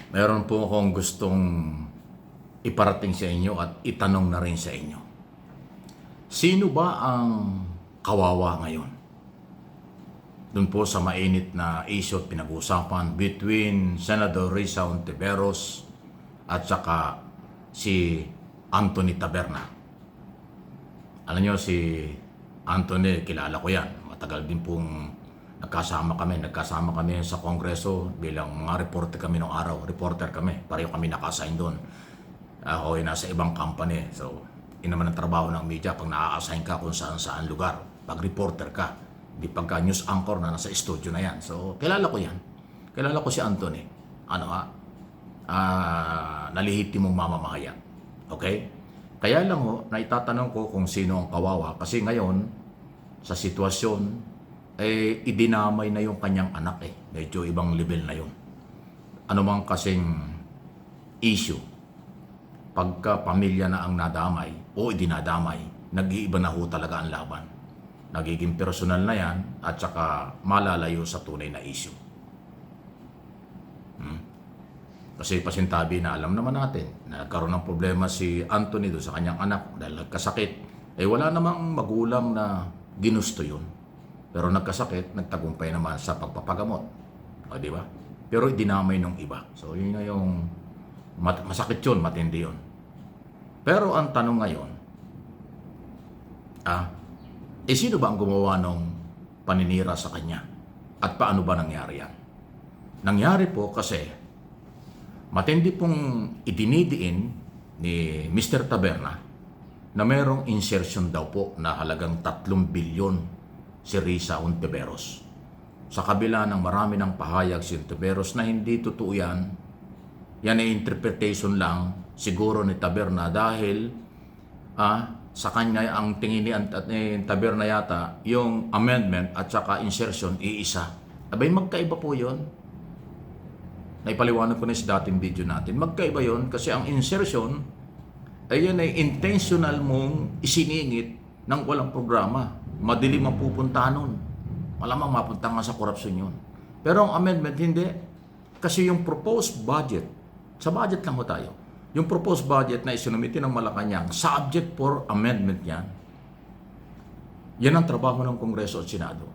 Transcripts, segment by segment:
Meron po akong gustong iparating sa inyo at itanong na rin sa inyo. Sino ba ang kawawa ngayon? Doon po sa mainit na issue at pinag-uusapan between Senator Risa Hontiveros at saka si Anthony Taberna. Alam nyo, si Anthony, kilala ko yan. Matagal din pong nagkasama kami sa Kongreso bilang mga reporter kami noong araw. Reporter kami, pareho kami naka-assign doon. Ako ay nasa ibang company. So, yun naman ang trabaho ng media pag na-assign ka kung saan-saan lugar. Pag reporter ka, di pagka news anchor na nasa studio na yan. So, kilala ko yan. Kilala ko si Anthony. Nalihitimong mamamahayan. Okay? Kaya lang naitatanong ko kung sino ang kawawa. Kasi ngayon, sa sitwasyon, idinamay na yung kanyang anak Medyo ibang level na yun. Ano mang kasing issue, pagka pamilya na ang nadamay o idinadamay, nag-iiba na ho talaga ang laban. Nagiging personal na yan at saka malalayo sa tunay na issue. Kasi pasintabi na alam naman natin na nagkaroon ng problema si Anthony doon sa kanyang anak dahil nagkasakit. Wala namang magulang na ginusto yun. Pero nagkasakit, nagtagumpay naman sa pagpapagamot. Di ba? Pero dinamay ng iba. So yun na yung masakit yun, matindi yun. Pero ang tanong ngayon, sino ba ang gumawa ng paninira sa kanya? At paano ba nangyari yan? Nangyari po kasi matindi pong idinidiin ni Mr. Taberna na mayroong insertion daw po na halagang 3 bilyon si Risa Hontiveros. Sa kabila ng marami ng pahayag si Hontiveros na hindi totoo yan, yan ay interpretation lang siguro ni Taberna dahil sa kanya ang tingin ni Taberna yata yung amendment at saka insertion iisa. Abay magkaiba po yun. Naipaliwanag ko na sa dating video natin. Magkaiba yun kasi ang insertion yan ay intentional mong isiningit ng walang programa. Madilim ang pupunta nun. Malamang mapunta nga sa korupsyon yun. Pero ang amendment, hindi. Kasi yung proposed budget, sa budget lang ho tayo, yung proposed budget na isinumiti ng Malacanang, subject for amendment yan. Yan ang trabaho ng Kongreso at Senado.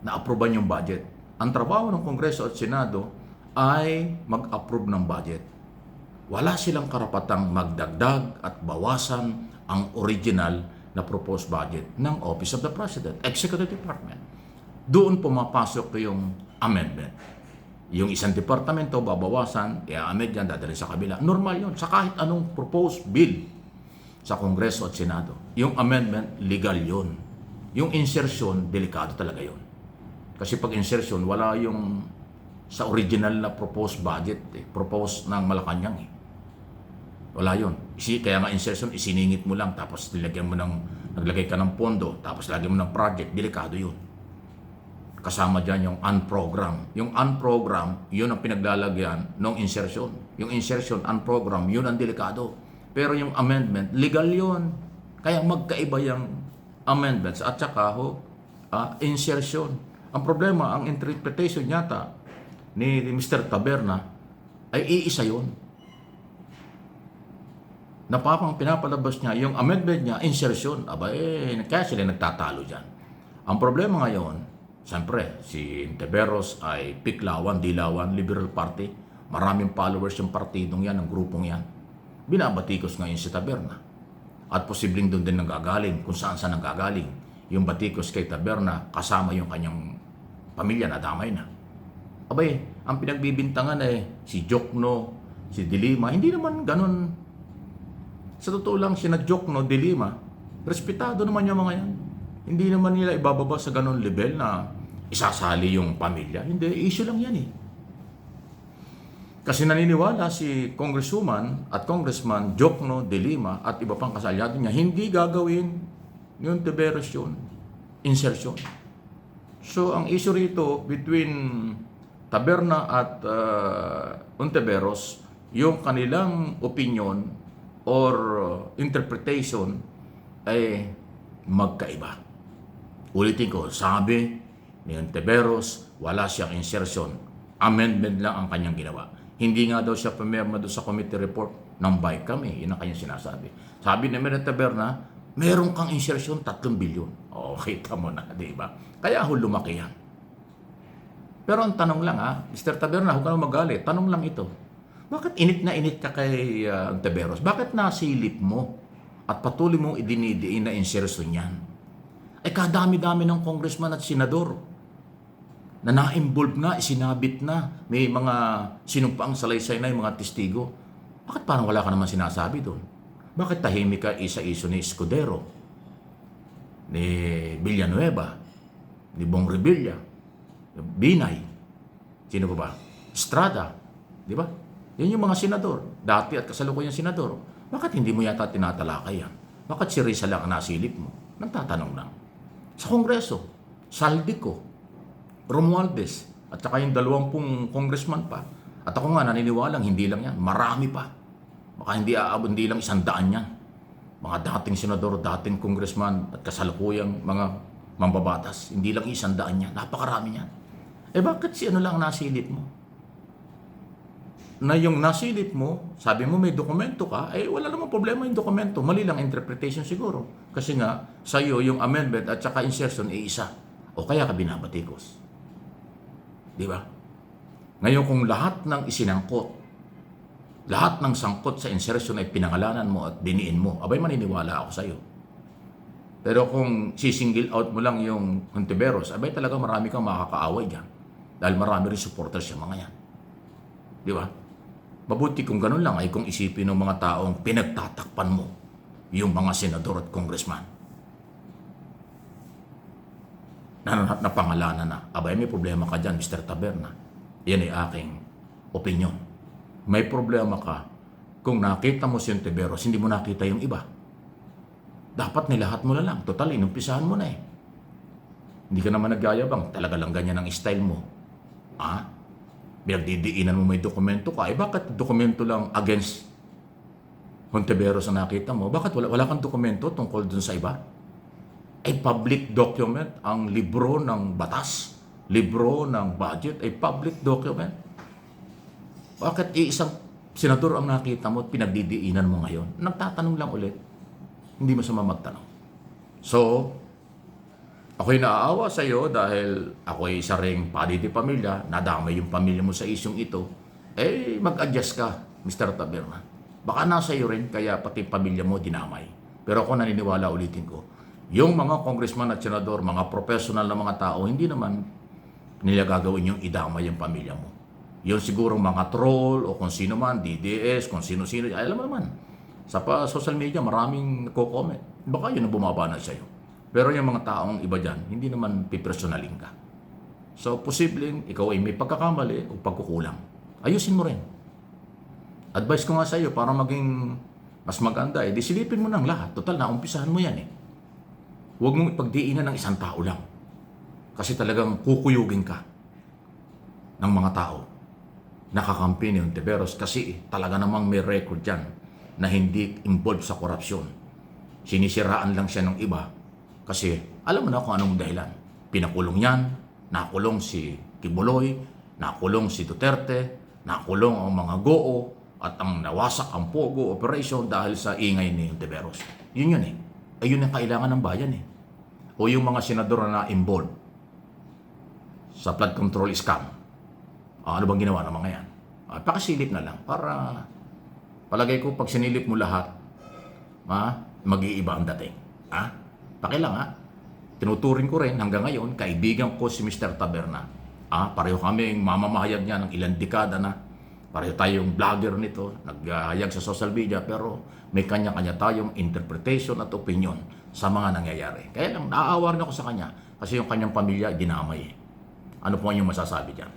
Na-approvean yung budget. Ang trabaho ng Kongreso at Senado ay mag-approve ng budget. Wala silang karapatang magdagdag at bawasan ang original na proposed budget ng Office of the President, Executive Department. Doon pumapasok yung amendment. Yung isang departamento babawasan, i-amend yan, dadali sa kabila. Normal yun. Sa kahit anong proposed bill sa Kongreso at Senado, yung amendment, legal yun. Yung insertion, delikado talaga yun. Kasi pag insertion, wala yung sa original na proposed budget, proposed ng Malacanang Wala yun. Kaya nga insertion, isiningit mo lang, tapos naglagay ka ng pondo, tapos lagyan mo ng project, delikado yun. Kasama dyan yung unprogram. Yung unprogram, yun ang pinaglalagyan ng insertion. Yung insertion, unprogram, yun ang delikado. Pero yung amendment, legal yun. Kaya magkaiba yung amendments at saka insertion. Ang problema, ang interpretation yata ni Mr. Taberna ay iisa yun. Napapang pinapalabas niya, yung amendment niya, insertion. Kaya sila nagtatalo dyan. Ang problema ngayon, siyempre, si Hontiveros ay piklawan, dilawan, Liberal Party. Maraming followers yung partidong yan, ang grupong yan. Binabatikos ngayon si Taberna. At posibleng doon din nanggagaling, kung saan nanggagaling. Yung batikos kay Taberna, kasama yung kanyang pamilya na damay na. Ang pinagbibintangan si Jokno, si Dilima, hindi naman ganun. Sa totoo lang, si Jokno, Dilima, respetado naman yung mga yan. Hindi naman nila ibababa sa ganun level na isasali yung pamilya. Hindi, issue lang yan Kasi naniniwala si Congresswoman at Congressman Jokno, Dilima at iba pang kasalyado niya, hindi gagawin yung Hontiveros yun, insertion. So, ang issue rito between Taberna at Hontiveros, yung kanilang opinion or interpretation ay magkaiba. Ulitin ko, sabi ni Hontiveros, wala siyang insertion. Amendment lang ang kanyang ginawa. Hindi nga daw siya pumirma doon sa committee report ng BICAM kami. Yun ang kanyang sinasabi. Sabi ni Mayor Taberna, meron kang insertion 3 bilyon. O, kita mo na, di ba? Kaya ho lumaki yan. Pero ang tanong lang Mr. Taberna, huwag ka na magalit. Tanong lang ito. Bakit init na init ka kay Taberos? Bakit nasilip mo at patuloy mong idinidiin na insertion yan? Ay kadami-dami ng congressman at senador na na-involve na, isinabit na, may mga sinumpaang salaysay na yung mga testigo. Bakit parang wala ka naman sinasabi doon? Bakit tahimik ka isa-iso ni Escudero, ni Villanueva, ni Bong Revilla, Binay, sino pa ba? Estrada, di ba? Yan yung mga senador, dati at kasalukuyang senador. Bakit hindi mo yata tinatalakay yan? Bakit si Rizal lang ang nasilip mo? Nagtatanong lang. Sa Kongreso, Saldico, Romualdez, at saka yung 20 congressman pa. At ako nga naniniwalang hindi lang yan, marami pa. Baka hindi lang 100 yan. Mga dating senador, dating congressman, at kasalukuyang mga mambabatas, hindi lang 100 yan, napakarami yan. Bakit si ano lang nasilip mo? Na yung nasilip mo, sabi mo may dokumento ka, wala namang problema yung dokumento. Mali lang interpretation siguro. Kasi nga, sa'yo yung amendment at saka insertion isa. O kaya ka binabatikos. Di ba? Ngayon kung lahat ng isinangkot, lahat ng sangkot sa insertion ay pinangalanan mo at diniin mo, abay maniniwala ako sa'yo. Pero kung sisingle out mo lang yung Hontiveros, abay talaga marami kang makakaaway dyan. Dahil marami rin supporters yung mga yan. Di ba? Mabuti kung ganun lang ay kung isipin ng mga taong pinagtatakpan mo yung mga senador at congressman. Na pangalanan na. Abay, may problema ka dyan, Mr. Taberna. Yan ay aking opinion. May problema ka kung nakita mo si Hontiveros, hindi mo nakita yung iba. Dapat nilahat mo na lang. Total, inumpisahan mo na eh. Hindi ka naman nagyayabang. Talaga lang ganyan ang style mo. Pinagdidiinan mo may dokumento ka. Bakit dokumento lang against Hontiveros ang nakita mo? Bakit wala kang dokumento tungkol dun sa iba? Public document ang libro ng batas, libro ng budget, public document. Bakit isang senador ang nakita mo at pinagdidiinan mo ngayon? Nagtatanong lang ulit. Hindi masama magtanong. So, ako'y naaawa sa iyo dahil ako'y isa ring padidi pamilya, nadamay yung pamilya mo sa isyong ito, mag-adjust ka, Mr. Taberna. Baka nasa iyo rin, kaya pati pamilya mo dinamay. Pero ako naniniwala, ulitin ko, yung mga congressman at senador, mga professional na mga tao, hindi naman nila gagawin yung idamay yung pamilya mo. Yung siguro mga troll o kung sino man, DDS, kung sino-sino, alam mo naman. Sa social media, maraming nagko-comment. Baka yun ang bumaba na sa'yo. Pero yung mga taong iba dyan, hindi naman pipersonalin ka. So, posibleng ikaw ay may pagkakamali o pagkukulang. Ayusin mo rin. Advice ko nga sa iyo para maging mas maganda, silipin mo ng lahat. Total, naumpisahan mo yan Huwag mong ipagdiinan ng isang tao lang. Kasi talagang kukuyugin ka ng mga tao. Nakakampi ni Hontiveros kasi talaga namang may record dyan na hindi involved sa korupsyon. Sinisiraan lang siya ng iba kasi alam mo na kung anong dahilan. Pinakulong yan, nakulong si Kibuloy, nakulong si Duterte, nakulong ang mga Goo, at ang nawasak ang Pogo operation dahil sa ingay ni Hontiveros. Yun ayun ang kailangan ng bayan O yung mga senador na involved sa flood control scam. Ano bang ginawa ng mga yan? Pakasilip na lang para palagay ko pag sinilip mo lahat, mag-iiba ang dating. Pakilang Tinuturing ko rin hanggang ngayon, kaibigan ko si Mr. Taberna. Pareho kaming mamamahayag niya ng ilang dekada na. Pareho tayong vlogger nito, naghahayag sa social media, pero may kanya-kanya tayong interpretation at opinion sa mga nangyayari. Kaya lang, naaawa rin ako sa kanya kasi yung kanyang pamilya dinamay. Ano po ang inyong masasabi dyan?